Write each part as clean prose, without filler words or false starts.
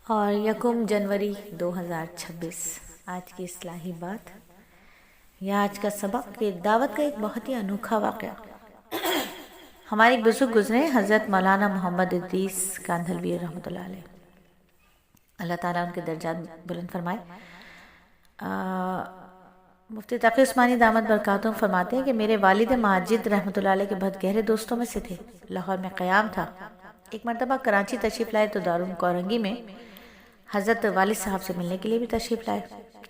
اور 1 جنوری 2026 آج کی اصلاحی بات یا آج کا سبق کہ دعوت کا ایک بہت ہی انوکھا واقعہ. ہمارے ایک بزرگ گزرے حضرت مولانا محمد ادریس کاندھلوی رحمۃ اللہ علیہ. اللہ تعالیٰ ان کے درجات بلند فرمائے. مفتی تقی عثمانی دامت برکاتہم فرماتے ہیں کہ میرے والد ماجد رحمۃ اللہ علیہ کے بہت گہرے دوستوں میں سے تھے. لاہور میں قیام تھا. ایک مرتبہ کراچی تشریف لائے تو دارالعلوم کورنگی میں حضرت والد صاحب سے ملنے کے لیے بھی تشریف لائے.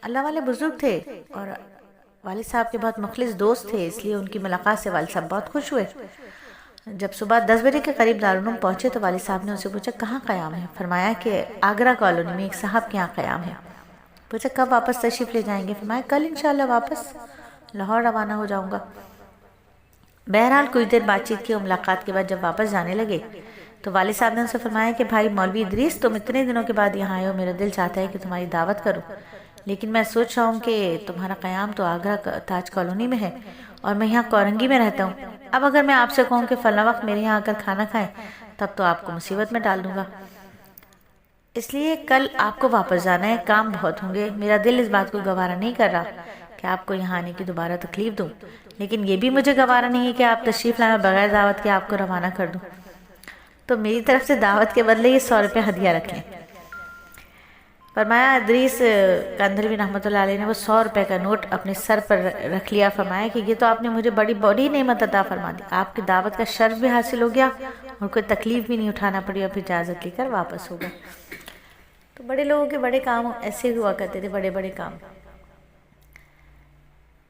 اللہ والے بزرگ تھے اور والد صاحب کے بہت مخلص دوست تھے، اس لیے ان کی ملاقات سے والد صاحب بہت خوش ہوئے. جب صبح 10 بجے کے قریب دارالعلوم پہنچے تو والد صاحب نے ان سے پوچھا کہاں قیام ہے. فرمایا کہ آگرہ کالونی میں ایک صاحب کے یہاں قیام ہے. پوچھا کب واپس تشریف لے جائیں گے. فرمایا کل انشاءاللہ واپس لاہور روانہ ہو جاؤں گا. بہرحال کچھ دیر بات چیت کی اور ملاقات کے بعد جب واپس جانے لگے تو والد صاحب نے ان سے فرمایا کہ بھائی مولوی ادریس، تم اتنے دنوں کے بعد یہاں آئے ہو، میرا دل چاہتا ہے کہ تمہاری دعوت کروں، لیکن میں سوچ رہا ہوں کہ تمہارا قیام تو آگرہ تاج کالونی میں ہے اور میں یہاں کورنگی میں رہتا ہوں. اب اگر میں آپ سے کہوں کہ فلاں وقت میرے یہاں آ کر کھانا کھائیں تب تو آپ کو مصیبت میں ڈال دوں گا، اس لیے کل آپ کو واپس جانا ہے، کام بہت ہوں گے. میرا دل اس بات کو گوارا نہیں کر رہا کہ آپ کو یہاں آنے کی دوبارہ تکلیف دوں، لیکن یہ بھی مجھے گوارا نہیں ہے کہ آپ تشریف لائیں بغیر دعوت کے آپ کو روانہ کر دوں. تو میری طرف سے دعوت کے بدلے یہ 100 روپے ہدیہ رکھ لیں. فرمایا ادریس کاندھلوی رحمۃ اللہ علیہ نے وہ 100 روپے کا نوٹ اپنے سر پر رکھ لیا. فرمایا کہ یہ تو آپ نے مجھے بڑی نعمت عطا فرما دی. آپ کی دعوت کا شرف بھی حاصل ہو گیا اور کوئی تکلیف بھی نہیں اٹھانا پڑی اور پھر اجازت لے کر واپس ہو گئے. تو بڑے لوگوں کے بڑے کام ایسے ہوا کرتے تھے، بڑے بڑے کام.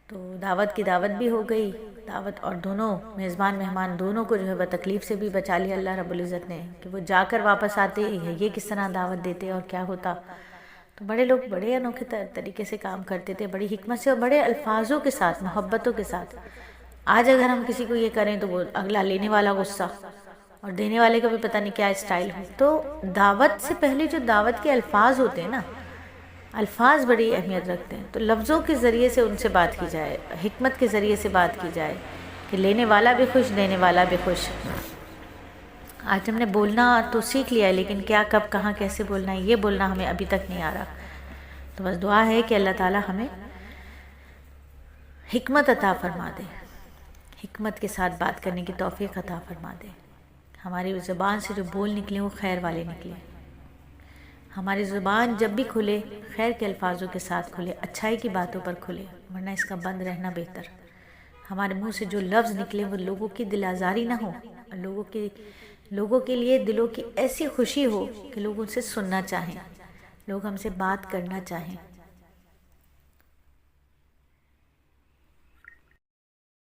تو دعوت کی دعوت بھی ہو گئی، دعوت اور دونوں میزبان مہمان دونوں کو جو ہے تکلیف سے بھی بچا لیا اللہ رب العزت نے کہ وہ جا کر واپس آتے یہ کس طرح دعوت دیتے اور کیا ہوتا. تو بڑے لوگ بڑے انوکھے طریقے سے کام کرتے تھے، بڑی حکمت سے اور بڑے الفاظوں کے ساتھ، محبتوں کے ساتھ. آج اگر ہم کسی کو یہ کریں تو وہ اگلا لینے والا غصہ اور دینے والے کا بھی پتہ نہیں کیا اسٹائل ہو. تو دعوت سے پہلے جو دعوت کے الفاظ ہوتے ہیں نا، الفاظ بڑی اہمیت رکھتے ہیں. تو لفظوں کے ذریعے سے ان سے بات کی جائے، حکمت کے ذریعے سے بات کی جائے کہ لینے والا بھی خوش، دینے والا بھی خوش. آج ہم نے بولنا تو سیکھ لیا ہے، لیکن کیا کب کہاں کیسے بولنا ہے یہ بولنا ہمیں ابھی تک نہیں آ رہا. تو بس دعا ہے کہ اللہ تعالی ہمیں حکمت عطا فرما دے، حکمت کے ساتھ بات کرنے کی توفیق عطا فرما دے. ہماری زبان سے جو بول نکلیں وہ خیر والے نکلیں. ہماری زبان جب بھی کھلے خیر کے الفاظوں کے ساتھ کھلے، اچھائی کی باتوں پر کھلے، ورنہ اس کا بند رہنا بہتر. ہمارے منہ سے جو لفظ نکلے وہ لوگوں کی دل آزاری نہ ہو، لوگوں کے لیے دلوں کی ایسی خوشی ہو کہ لوگ ان سے سننا چاہیں، لوگ ہم سے بات کرنا چاہیں.